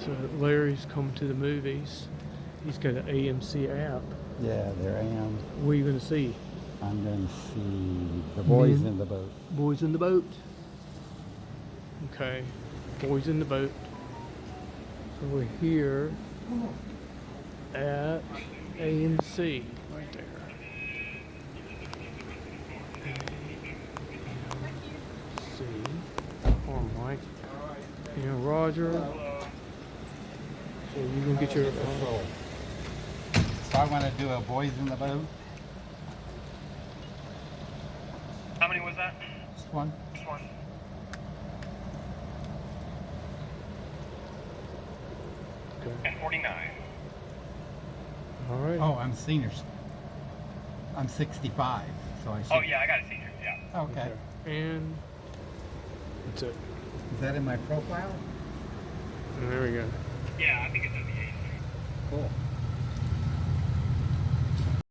So Larry's coming to the movies. He's got an AMC app. Yeah, there I am. What are you going to see? I'm going to see The Boys in the Boat. Boys in the Boat. Okay. Boys in the Boat. So we're here at AMC right there. AMC. Or Mike. And Roger. So you gonna get your So I want to do a Boys in the Boat. How many was that? This one. This one. okay. And 49. All right. Oh, I'm senior. I'm 65, so I should. Oh yeah, I got a senior. Yeah. Okay. And that's it. Is that in my profile? And there we go. Yeah, I mean.